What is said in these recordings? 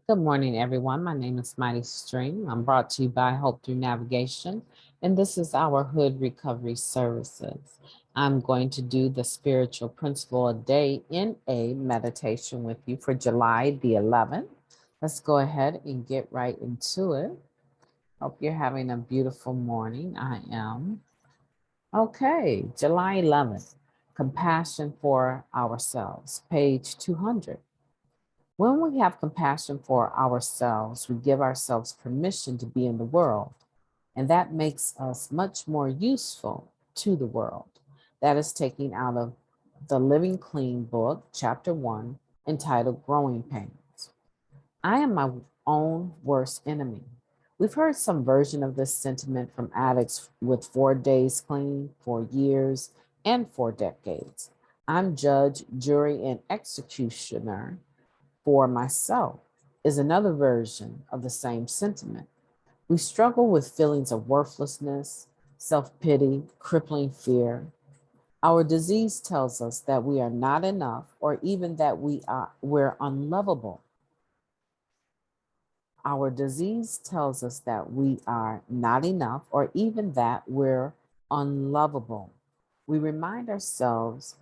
Good morning, everyone. My name is Mighty Stream. I'm brought to you by Hope Through Navigation, and this is our Hood Recovery Services. I'm going to do the spiritual principle a day in a meditation with you for July the 11th. Let's go ahead and get right into it. Hope you're having a beautiful morning. I am. Okay, July 11th, Compassion for Ourselves, page 200. When we have compassion for ourselves, we give ourselves permission to be in the world, and that makes us much more useful to the world. That is taken out of the Living Clean book, chapter 1, entitled Growing Pains. I am my own worst enemy. We've heard some version of this sentiment from addicts with 4 days clean, 4 years, and 4 decades. I'm judge, jury, and executioner for myself is another version of the same sentiment. We struggle with feelings of worthlessness, self pity, crippling fear. Our disease tells us that we are not enough or even that we're unlovable. Our disease tells us that we are not enough or even that we're unlovable. We remind ourselves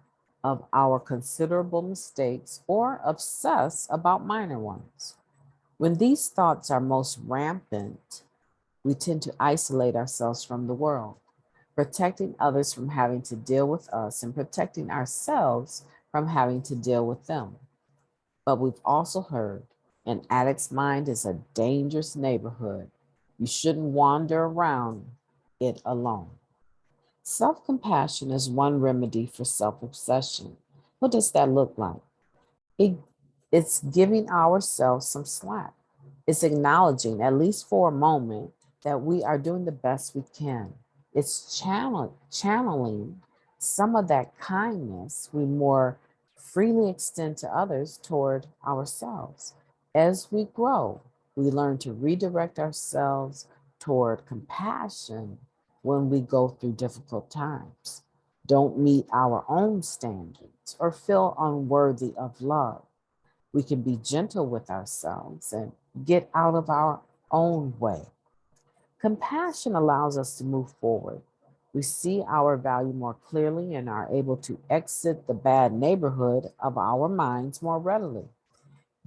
of our considerable mistakes or obsess about minor ones. When these thoughts are most rampant, we tend to isolate ourselves from the world, protecting others from having to deal with us and protecting ourselves from having to deal with them. But we've also heard an addict's mind is a dangerous neighborhood. You shouldn't wander around it alone. Self compassion is one remedy for self obsession. What does that look like? It, it's giving ourselves some slack. It's acknowledging, at least for a moment, that we are doing the best we can. It's channeling some of that kindness we more freely extend to others toward ourselves. As we grow, we learn to redirect ourselves toward compassion when we go through difficult times, don't meet our own standards, or feel unworthy of love. We can be gentle with ourselves and get out of our own way. Compassion allows us to move forward. We see our value more clearly and are able to exit the bad neighborhood of our minds more readily.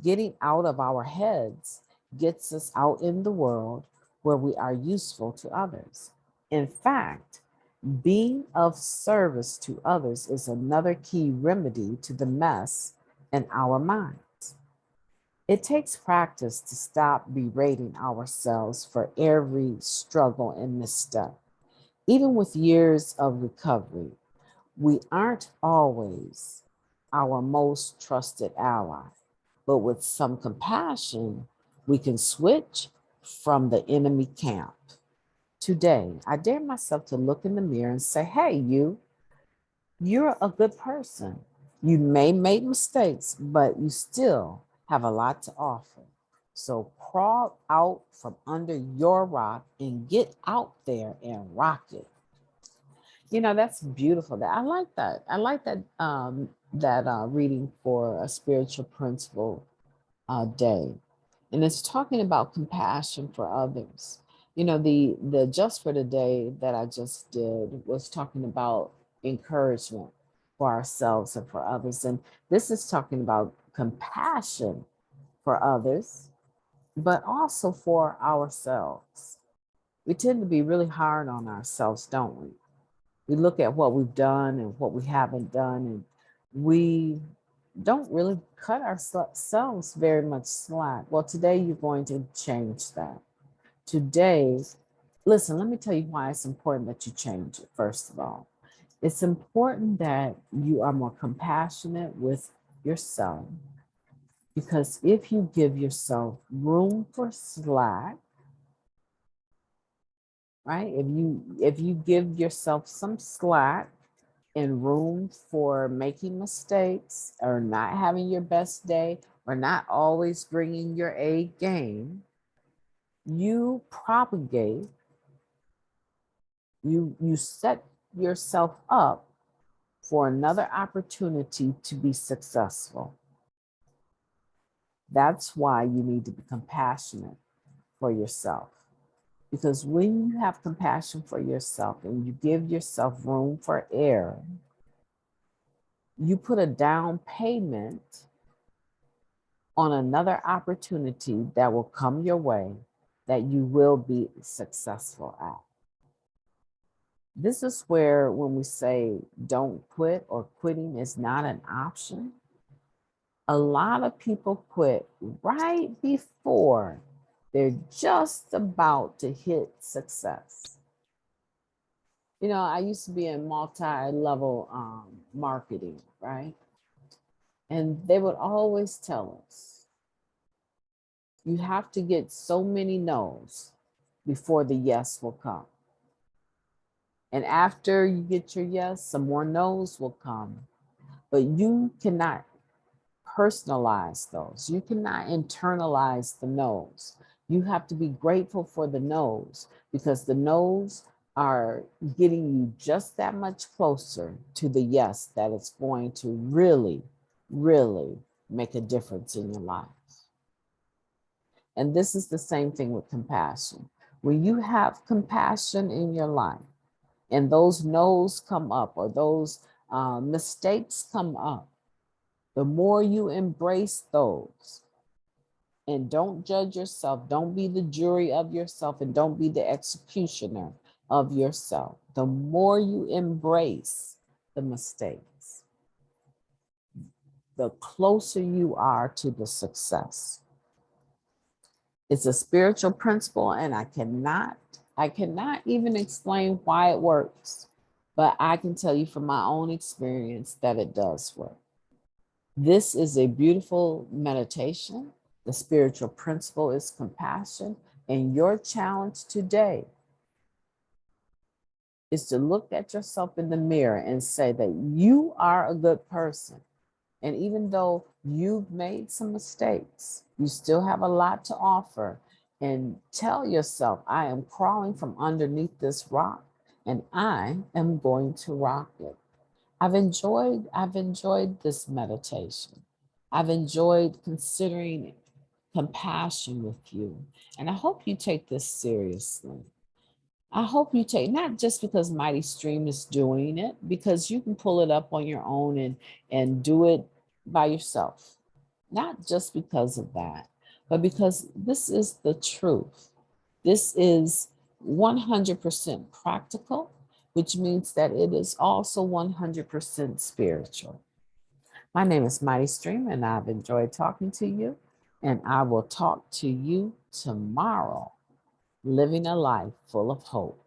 Getting out of our heads gets us out in the world where we are useful to others. In fact, being of service to others is another key remedy to the mess in our mind. It takes practice to stop berating ourselves for every struggle and misstep. Even with years of recovery, we aren't always our most trusted ally, but with some compassion, we can switch from the enemy camp. Today, I dare myself to look in the mirror and say, hey, you're a good person. You may make mistakes, but you still have a lot to offer. So crawl out from under your rock and get out there and rock it. That's beautiful. That I like that. I like that reading for a spiritual principle day, and it's talking about compassion for others. The just for the day that I just did was talking about encouragement for ourselves and for others, and this is talking about compassion for others, but also for ourselves. We tend to be really hard on ourselves, don't we? We look at what we've done and what we haven't done, and we don't really cut ourselves very much slack. Well, today you're going to change that. Today, listen, let me tell you why it's important that you change it, first of all. It's important that you are more compassionate with yourself because if you give yourself room for slack, right? If you give yourself some slack and room for making mistakes or not having your best day or not always bringing your A game, you propagate, you set yourself up for another opportunity to be successful. That's why you need to be compassionate for yourself. Because when you have compassion for yourself and you give yourself room for error, you put a down payment on another opportunity that will come your way that you will be successful at. This is where, when we say don't quit or quitting is not an option, a lot of people quit right before they're just about to hit success. You know, I used to be in multi-level marketing, right? And they would always tell us, you have to get so many no's before the yes will come. And after you get your yes, some more no's will come. But you cannot personalize those. You cannot internalize the no's. You have to be grateful for the no's, because the no's are getting you just that much closer to the yes that it's going to really, really make a difference in your life. And this is the same thing with compassion. When you have compassion in your life and those no's come up, or those mistakes come up, the more you embrace those and don't judge yourself, don't be the jury of yourself, and don't be the executioner of yourself, the more you embrace the mistakes, the closer you are to the success. It's a spiritual principle, and I cannot even explain why it works, but I can tell you from my own experience that it does work. This is a beautiful meditation. The spiritual principle is compassion. And your challenge today is to look at yourself in the mirror and say that you are a good person. And even though you've made some mistakes, you still have a lot to offer. And tell yourself, I am crawling from underneath this rock and I am going to rock it. I've enjoyed this meditation. I've enjoyed considering compassion with you. And I hope you take this seriously. I hope you take, not just because Mighty Stream is doing it, because you can pull it up on your own and do it by yourself. Not just because of that, but because this is the truth. This is 100% practical, which means that it is also 100% spiritual. My name is Mighty Stream, and I've enjoyed talking to you. And I will talk to you tomorrow, living a life full of hope.